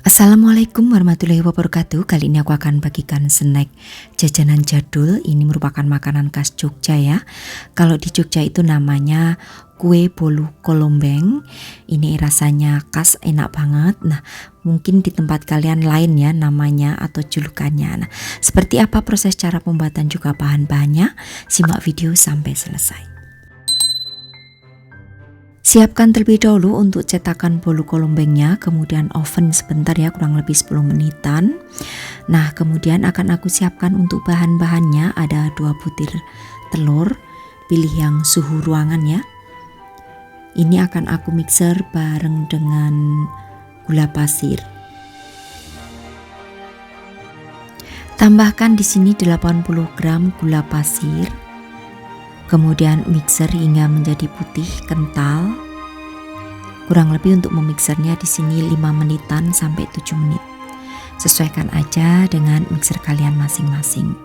Assalamualaikum warahmatullahi wabarakatuh. Kali ini aku akan bagikan snack jajanan jadul. Ini merupakan makanan khas Jogja ya. Kalau di Jogja itu namanya kue bolu kolombeng. Ini rasanya khas, enak banget. Nah, mungkin di tempat kalian lain ya namanya atau julukannya. Nah, seperti apa proses cara pembuatan juga bahan-bahannya? Simak video sampai selesai. Siapkan terlebih dahulu untuk cetakan bolu kolombengnya, kemudian oven sebentar ya, kurang lebih 10 menitan. Nah, kemudian akan aku siapkan untuk bahan-bahannya, ada 2 butir telur, pilih yang suhu ruangan ya. Ini akan aku mixer bareng dengan gula pasir. Tambahkan di sini 80 gram gula pasir. Kemudian mixer hingga menjadi putih kental. Kurang lebih untuk memixernya di sini 5 menitan sampai 7 menit. Sesuaikan aja dengan mixer kalian masing-masing.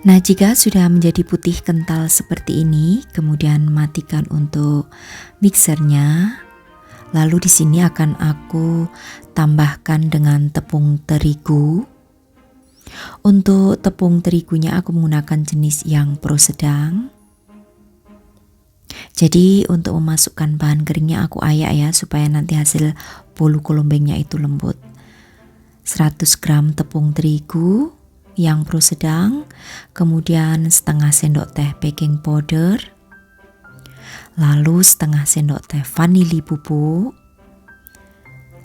Nah, jika sudah menjadi putih kental seperti ini, kemudian matikan untuk mixernya. Lalu di sini akan aku tambahkan dengan tepung terigu. Untuk tepung terigunya aku menggunakan jenis yang pro sedang. Jadi untuk memasukkan bahan keringnya aku ayak ya supaya nanti hasil bolu kolombengnya itu lembut. 100 gram tepung terigu yang pro sedang, kemudian setengah sendok teh baking powder. Lalu setengah sendok teh vanili bubuk.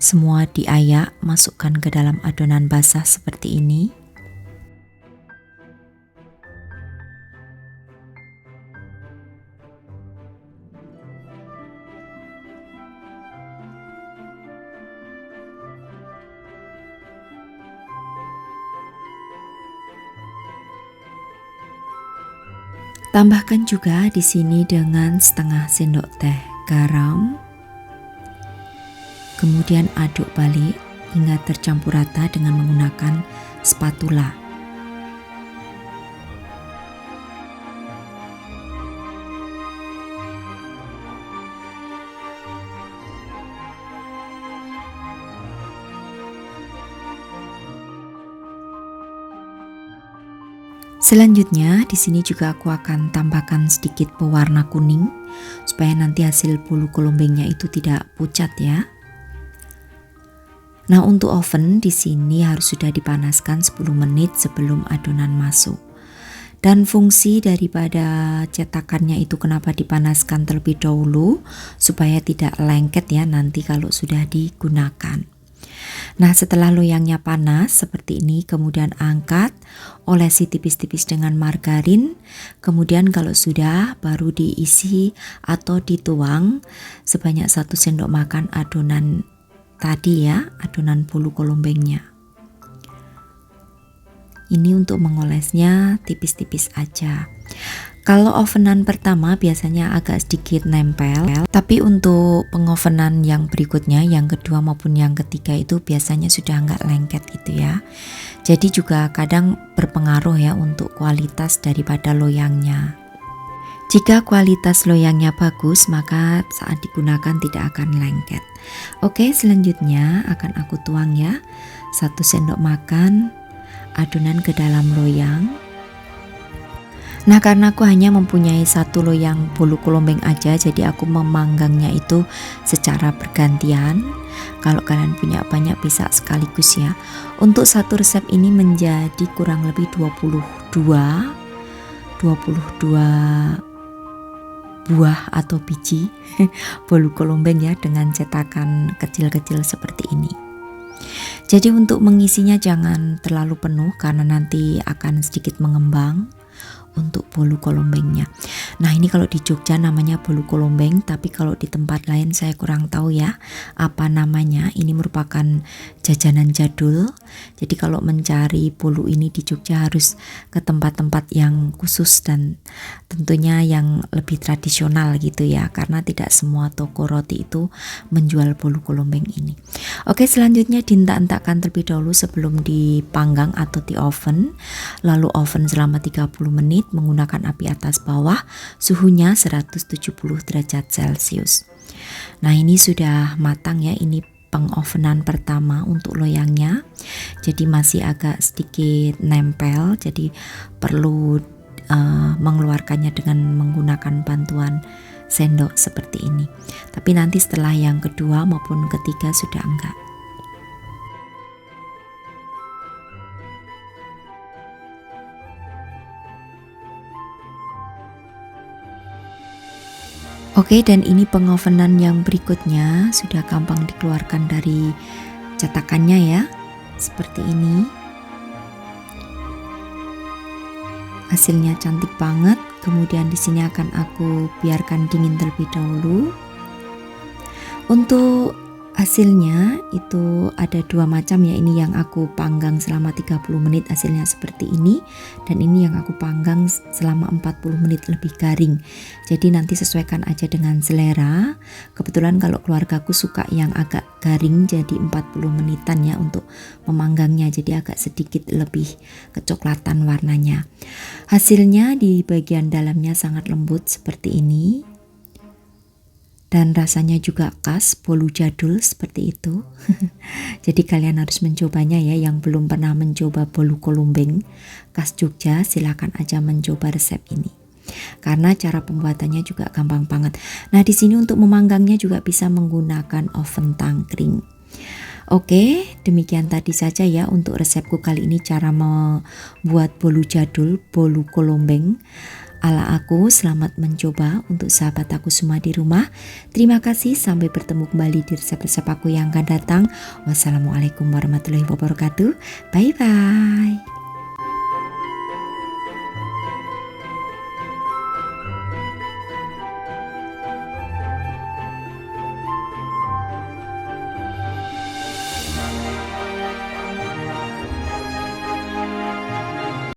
Semua diayak, masukkan ke dalam adonan basah seperti ini. Tambahkan juga di sini dengan setengah sendok teh garam. Kemudian aduk balik hingga tercampur rata dengan menggunakan spatula. Selanjutnya di sini juga aku akan tambahkan sedikit pewarna kuning supaya nanti hasil bolu kolombengnya itu tidak pucat ya. Nah, untuk oven di sini harus sudah dipanaskan 10 menit sebelum adonan masuk. Dan fungsi daripada cetakannya itu kenapa dipanaskan terlebih dahulu supaya tidak lengket ya nanti kalau sudah digunakan. Nah, setelah loyangnya panas seperti ini, kemudian angkat, olesi tipis-tipis dengan margarin. Kemudian kalau sudah baru diisi atau dituang sebanyak 1 sendok makan adonan tadi ya, adonan bolu kolombengnya. Ini untuk mengolesnya tipis-tipis aja. Kalau ovenan pertama biasanya agak sedikit nempel, tapi untuk pengovenan yang berikutnya, yang kedua maupun yang ketiga itu biasanya sudah nggak lengket gitu ya. Jadi juga kadang berpengaruh ya untuk kualitas daripada loyangnya. Jika kualitas loyangnya bagus, maka saat digunakan tidak akan lengket. Oke, selanjutnya akan aku tuang ya 1 sendok makan adonan ke dalam loyang. Nah, karena aku hanya mempunyai 1 loyang bolu kolombeng aja, jadi aku memanggangnya itu secara bergantian. Kalau kalian punya banyak bisa sekaligus ya. Untuk satu resep ini menjadi kurang lebih 22 buah atau biji bolu kolombeng ya dengan cetakan kecil-kecil seperti ini. Jadi untuk mengisinya jangan terlalu penuh karena nanti akan sedikit mengembang untuk bolu kolombengnya. Nah ini kalau di Jogja namanya bolu kolombeng, tapi kalau di tempat lain saya kurang tahu ya apa namanya. Ini merupakan jajanan jadul. Jadi kalau mencari bolu ini di Jogja harus ke tempat-tempat yang khusus dan tentunya yang lebih tradisional gitu ya, karena tidak semua toko roti itu menjual bolu kolombeng ini. Oke, selanjutnya dihentak-hentakkan terlebih dahulu sebelum dipanggang atau di oven. Lalu oven selama 30 menit menggunakan api atas bawah, suhunya 170 derajat Celcius. Nah ini sudah matang ya, ini pengovenan pertama untuk loyangnya. Jadi masih agak sedikit nempel, jadi perlu mengeluarkannya dengan menggunakan bantuan sendok seperti ini. Tapi nanti setelah yang kedua maupun ketiga sudah enggak. Oke, dan ini pengovenan yang berikutnya sudah gampang dikeluarkan dari cetakannya ya. Seperti ini. Hasilnya cantik banget. Kemudian di sini akan aku biarkan dingin terlebih dahulu. Untuk hasilnya itu ada dua macam ya. Ini yang aku panggang selama 30 menit hasilnya seperti ini, dan ini yang aku panggang selama 40 menit lebih garing. Jadi nanti sesuaikan aja dengan selera. Kebetulan kalau keluargaku suka yang agak garing, jadi 40 menitan ya untuk memanggangnya, jadi agak sedikit lebih kecoklatan warnanya. Hasilnya di bagian dalamnya sangat lembut seperti ini. Dan rasanya juga khas bolu jadul seperti itu. Jadi kalian harus mencobanya ya, yang belum pernah mencoba bolu kolombeng khas Jogja silakan aja mencoba resep ini. Karena cara pembuatannya juga gampang banget. Nah di sini untuk memanggangnya juga bisa menggunakan oven tangkring. Oke, demikian tadi saja ya untuk resepku kali ini, cara membuat bolu jadul, bolu kolombeng ala aku. Selamat mencoba untuk sahabat aku semua di rumah. Terima kasih, sampai bertemu kembali di resep-resep aku yang akan datang. Wassalamualaikum warahmatullahi wabarakatuh. Bye bye.